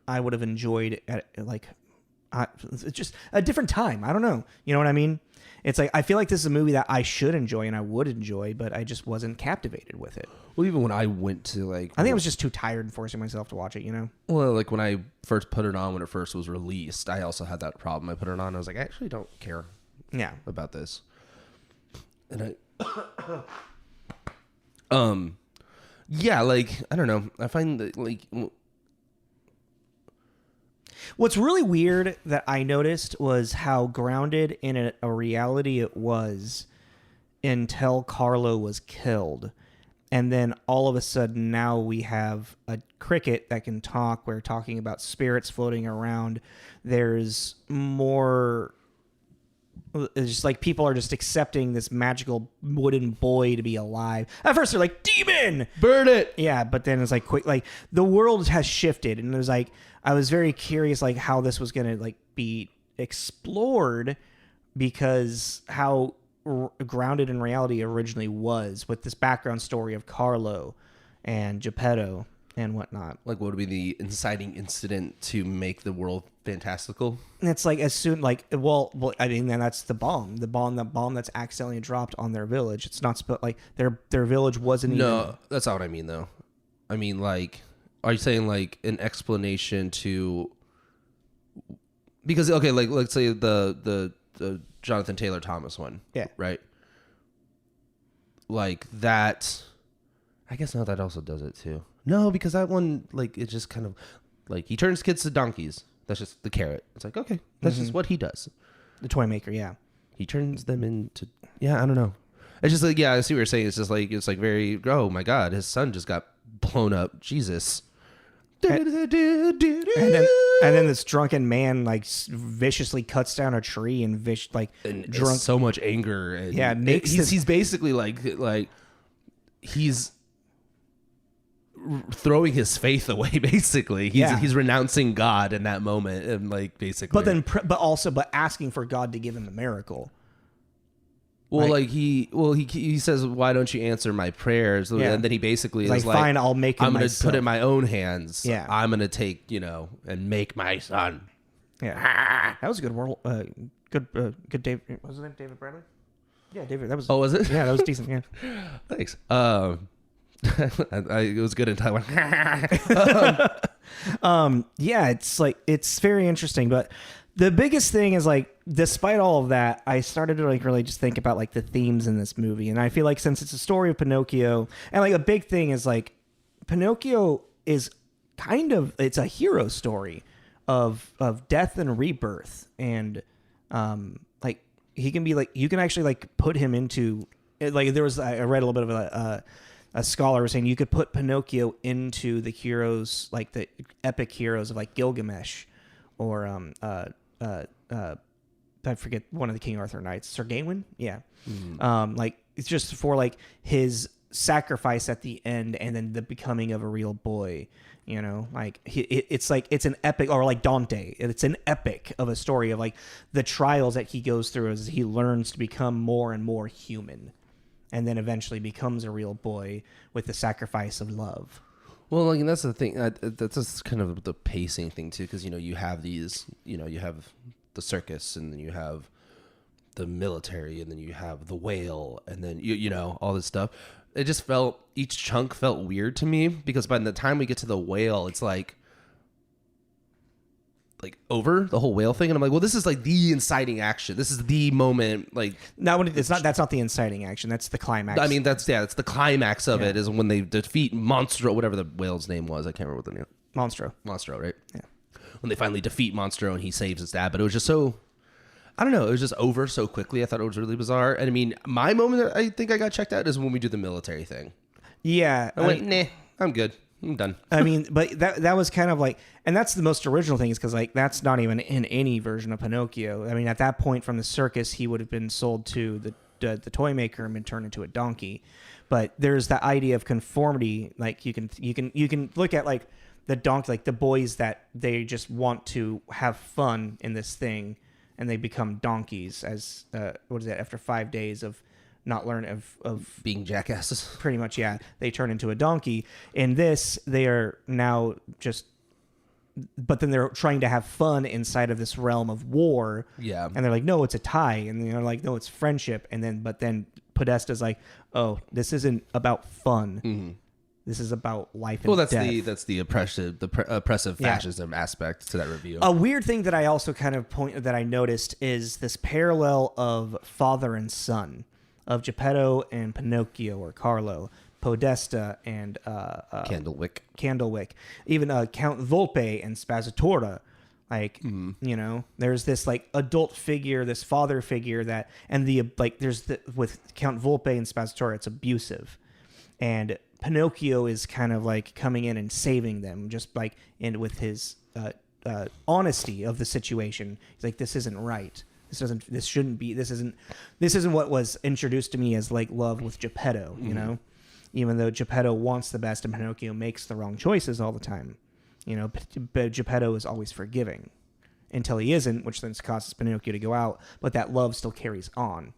I would have enjoyed at just a different time. I don't know. You know what I mean? It's like I feel like this is a movie that I should enjoy and I would enjoy, but I just wasn't captivated with it. Well, even when I went to I think I was just too tired and forcing myself to watch it, you know? Well, like when I first put it on when it first was released, I also had that problem. I put it on and I was like, I actually don't care about this. And I I don't know. I find that what's really weird that I noticed was how grounded in a reality it was until Carlo was killed. And then all of a sudden now we have a cricket that can talk. We're talking about spirits floating around. There's more... It's just like people are just accepting this magical wooden boy to be alive. At first they're like, demon! Burn it! Yeah, but then it's like quick, like the world has shifted, and it was like I was very curious like how this was gonna like be explored, because how grounded in reality originally was with this background story of Carlo and Geppetto and whatnot. Like, what would be the inciting incident to make the world fantastical? And it's like as soon well, I mean, then that's the bomb that's accidentally dropped on their village. It's not like their village wasn't. No, that's not what I mean though. I mean, like, are you saying like an explanation to? Because okay, like let's say the Jonathan Taylor Thomas one. Yeah. Right. Like that. I guess no, that also does it too. No, because that one, like, it just kind of, like, he turns kids to donkeys. That's just the carrot. It's like, okay, that's just what he does. The toy maker, yeah. He turns them into, I don't know. It's just like, I see what you're saying. It's just like, it's like very, oh my God, his son just got blown up. Jesus. And then this drunken man, like, viciously cuts down a tree and drunk. So much anger. And he's basically like, he's throwing his faith away. Basically, he's renouncing God in that moment, and like basically. But asking for God to give him a miracle. Well, right? he says, "Why don't you answer my prayers?" Yeah. And then he basically is like, "Fine, I'll make it. I'm going to put it in my own hands. Yeah, I'm going to take and make my son." Yeah, that was a good world. Good Dave. What was his name? David Bradley. Yeah, David. That was. Oh, was it? Yeah, that was decent. Yeah. Thanks. It was good in Taiwan. Yeah, it's very interesting, but the biggest thing is like, despite all of that, I started to like really just think about like the themes in this movie, and I feel like since it's a story of Pinocchio, and like a big thing is like Pinocchio is it's a hero story of death and rebirth, and like he can be like, you can actually like put him into like, there was, I read a little bit of a scholar was saying you could put Pinocchio into the heroes, like the epic heroes of like Gilgamesh, or I forget one of the King Arthur knights, Sir Gawain. Yeah. Like it's just for like his sacrifice at the end, and then the becoming of a real boy, you know, like it's like, it's an epic, or like Dante, it's an epic of a story of like the trials that he goes through as he learns to become more and more human, and then eventually becomes a real boy with the sacrifice of love. Well, like, and that's the thing. That's just kind of the pacing thing too, because you have these, you have the circus, and then you have the military, and then you have the whale, and then you know all this stuff. It just each chunk felt weird to me, because by the time we get to the whale, it's like over the whole whale thing, and I'm like, well, this is like the inciting action. This is the moment. Like, no, it's not. That's not the inciting action. That's the climax. I mean, that's the climax of it, is when they defeat Monstro, whatever the whale's name was. I can't remember what the name. Monstro, right? Yeah. When they finally defeat Monstro and he saves his dad, but it was just so, I don't know, it was just over so quickly. I thought it was really bizarre. And I mean, my moment that I think I got checked out is when we do the military thing. Yeah, I went, nah, I'm good. I'm done. I mean, but that was kind of like, and that's the most original thing, is because like that's not even in any version of Pinocchio. I mean, at that point from the circus, he would have been sold to the toy maker and been turned into a donkey. But there's the idea of conformity. Like you can look at like the donkey, like the boys that they just want to have fun in this thing, and they become donkeys as what is that, after 5 days of not learning of being jackasses. Pretty much, yeah. They turn into a donkey. In this, they are now just, but then they're trying to have fun inside of this realm of war. Yeah. And they're like, no, it's a tie. And they're like, no, it's friendship. And then, but then Podesta's like, oh, this isn't about fun. Mm-hmm. This is about life and death. That's the oppressive fascism aspect to that review. A weird thing that I also kind of that I noticed is this parallel of father and son, of Geppetto and Pinocchio, or Carlo, Podesta and Candlewick, even Count Volpe and Spazzatura. Like, you know, there's this like adult figure, this father figure that, and with Count Volpe and Spazzatura, it's abusive, and Pinocchio is kind of like coming in and saving them, just like with his honesty of the situation. He's like, this isn't right. This isn't what was introduced to me as like love with Geppetto, you know, even though Geppetto wants the best and Pinocchio makes the wrong choices all the time, you know, but Geppetto is always forgiving until he isn't, which then causes Pinocchio to go out, but that love still carries on,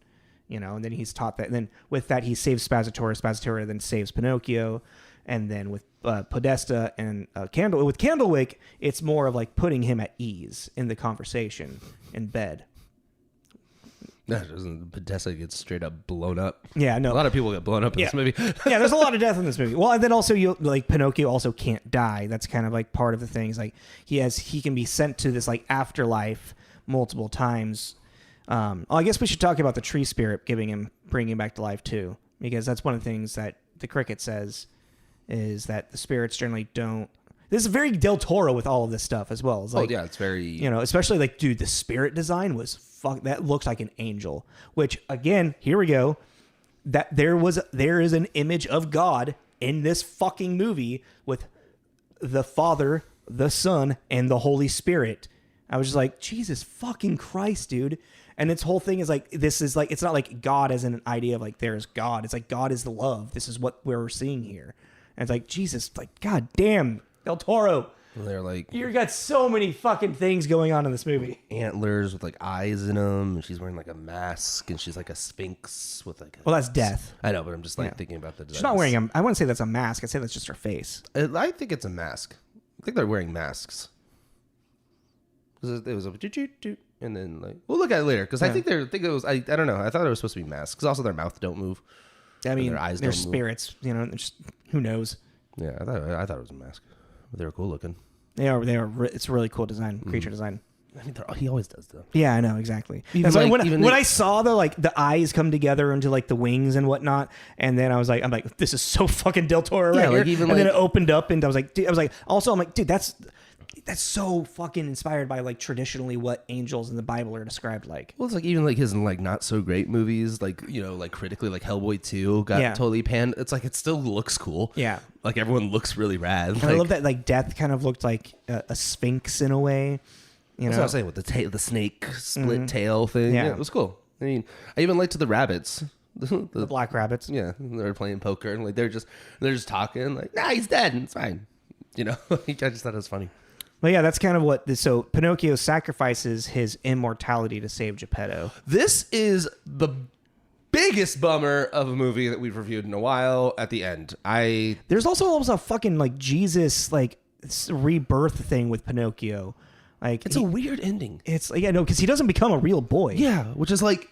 you know, and then he's taught that, and then with that he saves Spazzatura then saves Pinocchio, and then with Podesta and Candlewick, it's more of like putting him at ease in the conversation in bed. No, Podesta gets straight up blown up. Yeah, no. A lot of people get blown up in this movie. Yeah, there's a lot of death in this movie. Well, and then also Pinocchio also can't die. That's kind of like part of the thing. Is like he can be sent to this like afterlife multiple times. I guess we should talk about the tree spirit bringing him back to life too, because that's one of the things that the cricket says is that the spirits generally don't. This is very Del Toro with all of this stuff as well. It's like, it's very, you know, especially like, dude, the spirit design was that looks like an angel, which again, here we go. That there is an image of God in this fucking movie with the Father, the Son, and the Holy Spirit. I was just like, Jesus fucking Christ, dude. And its whole thing is like, this is like, it's not like God as an idea of like, there's God. It's like, God is the love. This is what we're seeing here. And it's like, Jesus, like, God damn, Del Toro. They're like, you got so many fucking things going on in this movie. Antlers with like eyes in them, and she's wearing like a mask, and she's like a sphinx with like. Well, that's death. I know, but I'm just like thinking about the. She's not wearing I wouldn't say that's a mask. I'd say that's just her face. I think it's a mask. I think they're wearing masks. It was a doot, and then like we'll look at it later because I think it was I don't know. I thought it was supposed to be masks because also their mouth don't move. I mean, their eyes they're don't spirits. move. You know, just who knows? Yeah, I thought it was a mask. But they were cool looking. They are. It's a really cool design, creature design. I mean, he always does though. Yeah, I know exactly. Even when I saw the eyes come together into like the wings and whatnot, and then I'm like, this is so fucking Del Toro right here. Then it opened up, and I was like, dude, that's so fucking inspired by like traditionally what angels in the Bible are described like. Well, it's like even like his like not so great movies, like like critically, like Hellboy 2 got totally panned. It's like it still looks cool. Yeah, like everyone looks really rad. And I love that like Death kind of looked like a sphinx in a way. That's what I was saying with the snake split tail thing. Yeah, it was cool. I mean, I even liked the rabbits. The black rabbits. Yeah, they're playing poker and like they're just talking like, nah, he's dead and it's fine. I just thought it was funny. Well, yeah, that's kind of so Pinocchio sacrifices his immortality to save Geppetto. This is the biggest bummer of a movie that we've reviewed in a while. At the end, there's also almost a fucking like Jesus like rebirth thing with Pinocchio. Like it's a weird ending. It's because he doesn't become a real boy. Yeah, which is like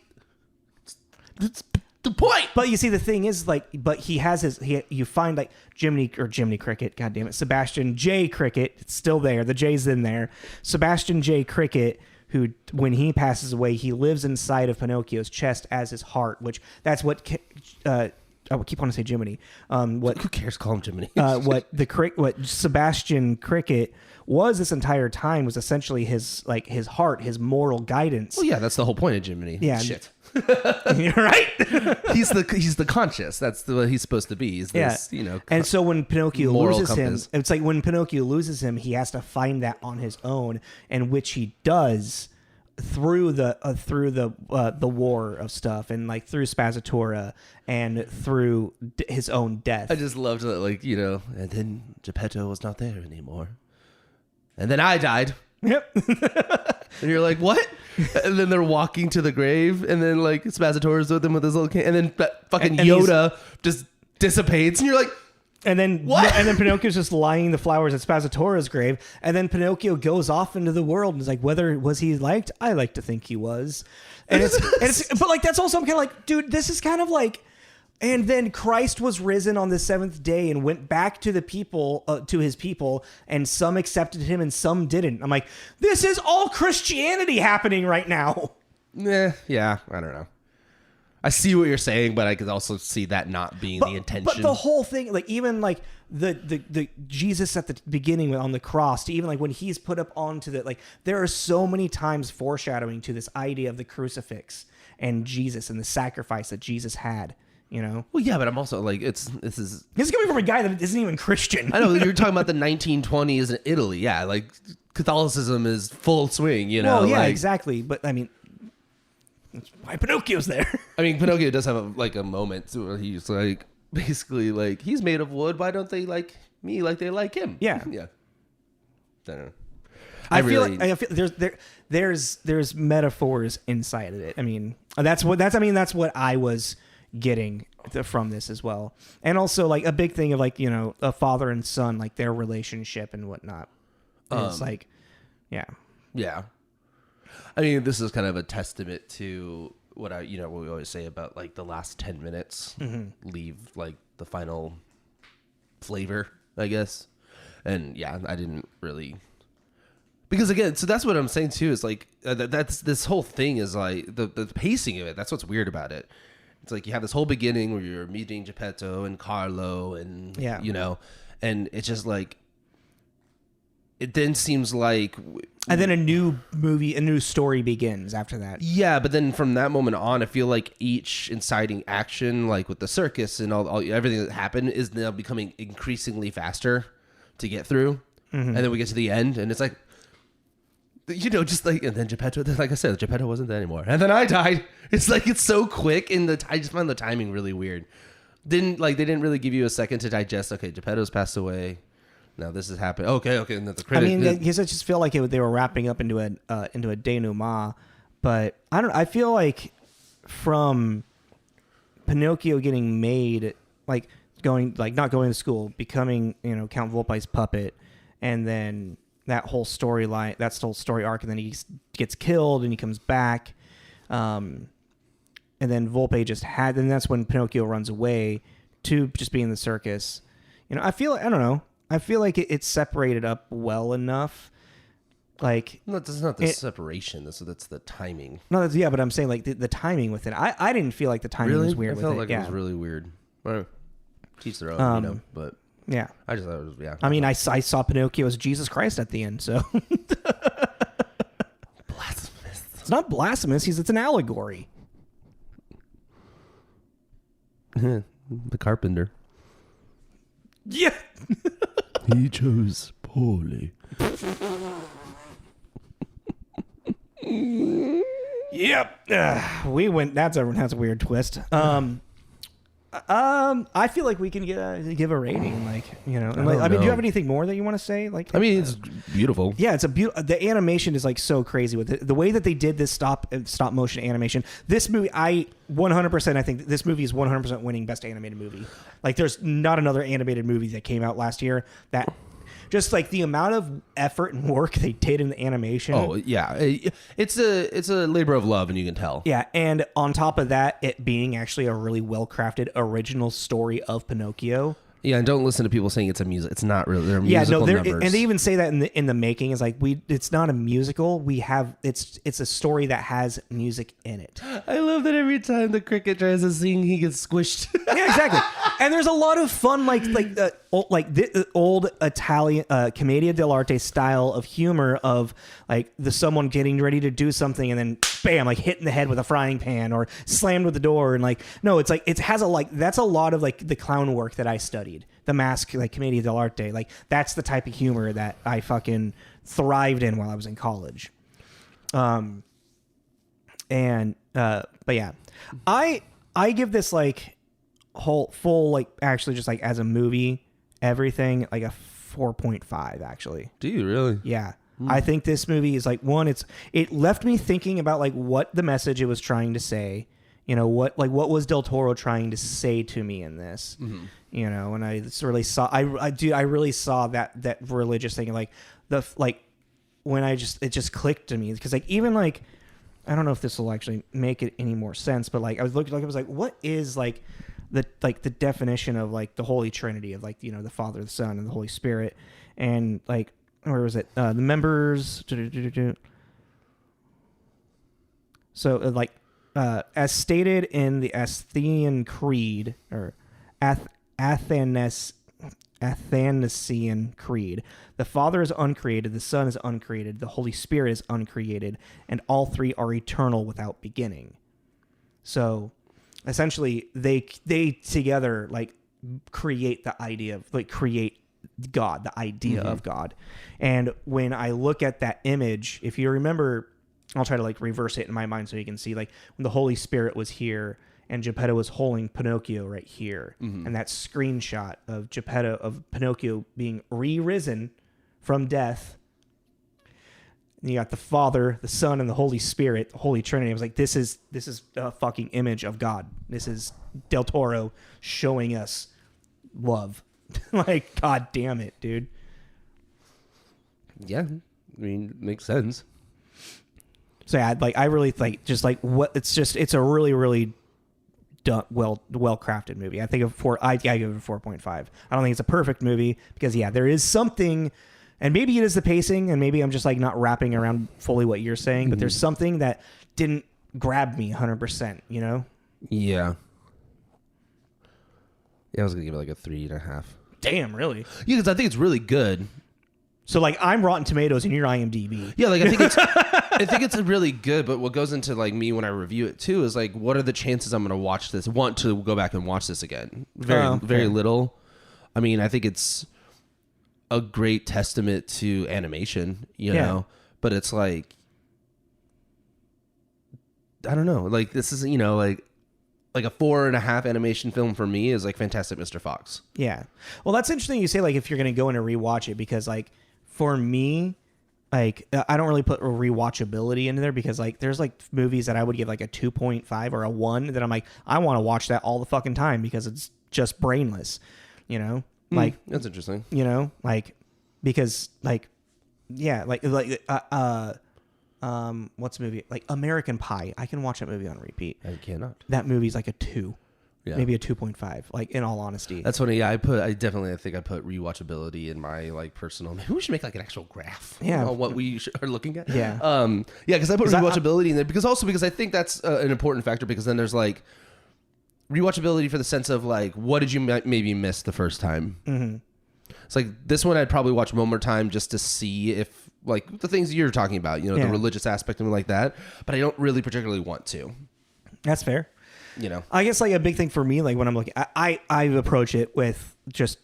that's the point. But you see, the thing is but he has you find like Jiminy Cricket. God damn it, Sebastian J. Cricket. It's still there. The J's in there. Sebastian J. Cricket, who when he passes away, he lives inside of Pinocchio's chest as his heart. Which that's what. I keep wanting to say Jiminy. Who cares? Call him Jiminy. What Sebastian Cricket was this entire time was essentially his heart, his moral guidance. Well, yeah, that's the whole point of Jiminy. Yeah, shit. You're right. he's the conscious. That's what he's supposed to be. He's this, And so when Pinocchio loses compass. him, it's like when Pinocchio loses him, he has to find that on his own, and which he does through the war of stuff, and like through Spazzatura and through his own death. I just loved that, and then Geppetto was not there anymore, and then I died. Yep. And you're like, what? And then they're walking to the grave, and then like Spazzatora's with them with his little cane, and then fucking Yoda just dissipates, and you're like, and then what? And then Pinocchio's just lying the flowers at Spazzatora's grave, and then Pinocchio goes off into the world and is like, whether was he liked? I like to think he was, and it's but like that's also I'm kind of like, dude, this is kind of like. And then Christ was risen on the seventh day and went back to the people, to his people, and some accepted him and some didn't. I'm like, this is all Christianity happening right now. Yeah, I don't know. I see what you're saying, but I could also see that not being the intention. But the whole thing, like even like the Jesus at the beginning on the cross, to even like when he's put up onto the like, there are so many times foreshadowing to this idea of the crucifix and Jesus and the sacrifice that Jesus had. Well, yeah, but I'm also like, this is coming from a guy that isn't even Christian. I know you're talking about the 1920s in Italy. Yeah, like Catholicism is full swing. Well, yeah, exactly. But I mean, that's why Pinocchio's there. I mean, Pinocchio does have a moment where he's like, basically like, he's made of wood. Why don't they like me like they like him? Yeah, yeah. I don't know. I feel there's metaphors inside of it. I mean, that's what I was getting from this as well, and also like a big thing of like a father and son, like their relationship and whatnot. It's like, yeah. I mean, this is kind of a testament to what what we always say about like the last 10 minutes leave like the final flavor, I guess. And yeah, I didn't really. Because again, so that's what I'm saying too. Is like that's this whole thing is like the pacing of it. That's what's weird about it. It's like you have this whole beginning where you're meeting Geppetto and Carlo and, and it's just like, it then seems like... And then a new story begins after that. Yeah, but then from that moment on, I feel like each inciting action, like with the circus and all everything that happened is now becoming increasingly faster to get through. Mm-hmm. And then we get to the end and it's like... just like, and then Geppetto, like I said, Geppetto wasn't there anymore. And then I died. It's like, it's so quick. And I just found the timing really weird. They didn't really give you a second to digest. Okay, Geppetto's passed away. Now this has happened. Okay. And then the credit. I mean, I guess I just feel like they were wrapping up into a denouement. But I feel like from Pinocchio getting made, like not going to school, becoming, Count Volpi's puppet, and then that whole storyline, that's the whole story arc, and then he gets killed and he comes back. And then Volpe and that's when Pinocchio runs away to just be in the circus. You know, I don't know. I feel like it's separated up well enough. Like, no, that's not the separation. That's the timing. No, but I'm saying like the timing with it. I didn't feel like the timing was weird. I felt like it was really weird. Well, teach their own, but yeah, I just thought it was I mean, I saw Pinocchio as Jesus Christ at the end, so blasphemous. It's not blasphemous. It's an allegory. The carpenter. Yeah. He chose poorly. Yep. We went. That's a weird twist. I feel like we can give a rating, like, you know. And I mean, do you have anything more that you want to say? Like, I mean, it's beautiful. Yeah, it's a beautiful. The animation is like so crazy with it. The way that they did this stop motion animation. This movie, I 100%. I think this movie is 100% winning best animated movie. Like, there's not another animated movie that came out last year that. Just like the amount of effort and work they did in the animation. Oh yeah, it's a labor of love, and you can tell. Yeah, and on top of that, it being actually a really well crafted original story of Pinocchio. Yeah, and don't listen to people saying it's a music. It's not really. They're musical numbers. And they even say that in the making is like it's not a musical. It's a story that has music in it. I love that every time the cricket tries to sing, he gets squished. Yeah, exactly. And there's a lot of fun, like the old Italian commedia dell'arte style of humor of like someone getting ready to do something and then bam, like hit in the head with a frying pan or slammed with the door, and like no, it's like it has that's a lot of like the clown work that I studied. The mask, like commedia dell'arte, like that's the type of humor that I fucking thrived in while I was in college. But yeah, I give this like full like actually just like as a movie, everything like a 4.5 actually. Do you really? Yeah. I think this movie is like it left me thinking about like what the message it was trying to say. You know, what was Del Toro trying to say to me in this? Mm-hmm. You know, and I really saw I really saw that religious thing, like when it just clicked to me, because like even like I don't know if this will actually make it any more sense, but like I was looking, like I was like, what is like the definition of like the Holy Trinity of like, you know, the Father, the Son, and the Holy Spirit, and like where was it? The members. So like as stated in the Athenian Creed or Athanasian Creed, the Father is uncreated, the Son is uncreated, the Holy Spirit is uncreated, and all three are eternal without beginning. So essentially they together like create the idea of like create God, the idea of God. And when I look at that image, if you remember, I'll try to like reverse it in my mind so you can see like when the Holy Spirit was here and Geppetto was holding Pinocchio right here. Mm-hmm. And that screenshot of Pinocchio being re-risen from death. And you got the Father, the Son, and the Holy Spirit, the Holy Trinity. I was like, this is a fucking image of God. This is Del Toro showing us love. Like, god damn it, dude. Yeah. I mean, makes sense. So yeah, like I really like just like what it's a really, really done, well crafted movie. I think I give it a 4.5. I don't think it's a perfect movie because yeah, there is something, and maybe it is the pacing, and maybe I'm just like not wrapping around fully what you're saying, but there's something that didn't grab me 100%, you know? Yeah. Yeah, I was gonna give it like a 3.5. Damn, really? Yeah, because I think it's really good. So like I'm Rotten Tomatoes and you're IMDb. Yeah, like I think it's really good, but what goes into like me when I review it too is like, what are the chances I'm going to want to go back and watch this again? Very little. I mean, I think it's a great testament to animation, you know, but it's like, I don't know, like this is, you know, like a 4.5 animation film for me is like Fantastic Mr. Fox. Yeah. Well, that's interesting you say like if you're going to go in and rewatch it, because like for me, like I don't really put rewatchability into there, because like there's like movies that I would give like a 2.5 or a 1 that I'm like, I want to watch that all the fucking time because it's just brainless, you know? Like that's interesting. You know, like because like Yeah, what's the movie? Like American Pie. I can watch that movie on repeat. I cannot. That movie's like a 2. Yeah. Maybe a 2.5, like in all honesty. That's funny. Yeah, I think I put rewatchability in my like personal. Maybe we should make like an actual graph. Yeah, on what we are looking at. Yeah. Yeah, because I put rewatchability in there because I think that's an important factor because then there's like rewatchability for the sense of like what did you maybe miss the first time. Mm-hmm. It's like this one I'd probably watch one more time just to see if like the things you're talking about, the religious aspect and like that. But I don't really particularly want to. That's fair. I guess like a big thing for me, like when I'm looking, I approach it with just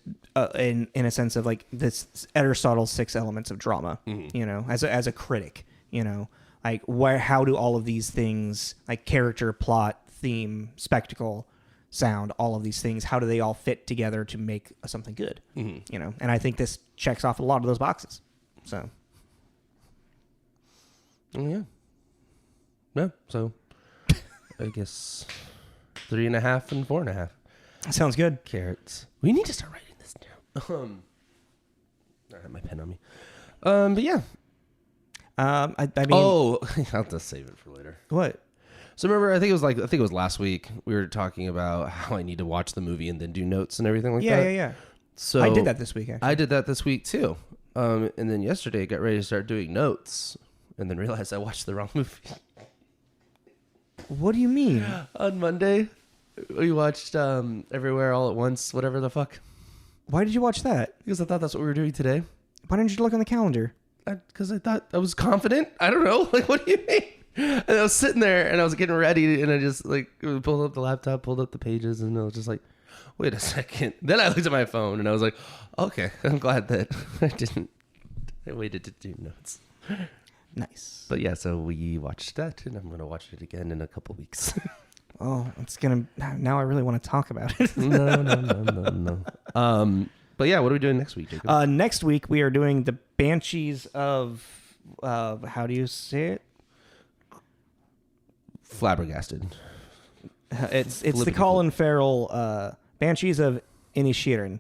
in a sense of like this Aristotle's 6 elements of drama, as a critic, like how do all of these things like character, plot, theme, spectacle, sound, all of these things, how do they all fit together to make something good, and I think this checks off a lot of those boxes. So. Yeah. So I guess 3.5 and 4.5. Sounds good. Carrots. We need to start writing this down. I have my pen on me. But yeah. I mean. Oh, I'll just save it for later. What? So remember, I think it was last week. We were talking about how I need to watch the movie and then do notes and everything like that. Yeah. So I did that this week. Actually. I did that this week too. And then yesterday I got ready to start doing notes, and then realized I watched the wrong movie. What do you mean? On Monday, we watched Everywhere All at Once, whatever the fuck. Why did you watch that? Because I thought that's what we were doing today. Why didn't you look on the calendar? Because I thought I was confident. I don't know. Like, what do you mean? And I was sitting there, and I was getting ready, and I just, like, pulled up the laptop, pulled up the pages, and I was just like, wait a second. Then I looked at my phone, and I was like, okay, I'm glad that I waited to do notes. Nice. But yeah, so we watched that, and I'm going to watch it again in a couple weeks. Oh, now I really want to talk about it. No. But yeah, what are we doing next week, Jacob? Next week, we are doing the Banshees of, how do you say it? Flabbergasted. It's the Colin Farrell Banshees of Inisherin.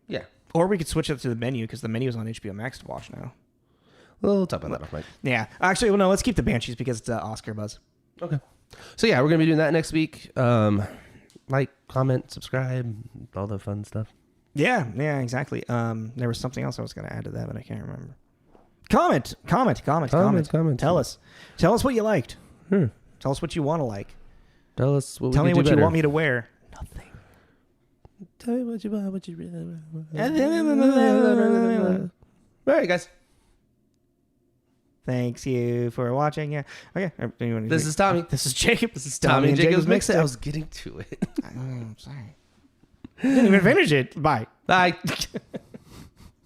Yeah. Or we could switch it to the menu because the menu is on HBO Max to watch now. We'll talk about that off mic. Yeah. Actually, well, no, let's keep the Banshees because it's Oscar buzz. Okay. So yeah, we're going to be doing that next week. Like, comment, subscribe, all the fun stuff. Yeah, exactly. There was something else I was going to add to that, but I can't remember. Comment. Tell us what you liked. Tell us what you want to like. Tell us what Tell we me can do what better. you want me to wear. Nothing. Tell me what you want, what you really want. All right, guys. Thanks you for watching. Yeah. Okay. This is Tommy. This is Jacob. This is Tommy and Jacob's Mixtape. I was getting to it. I'm sorry. I didn't even finish it. Bye. Bye.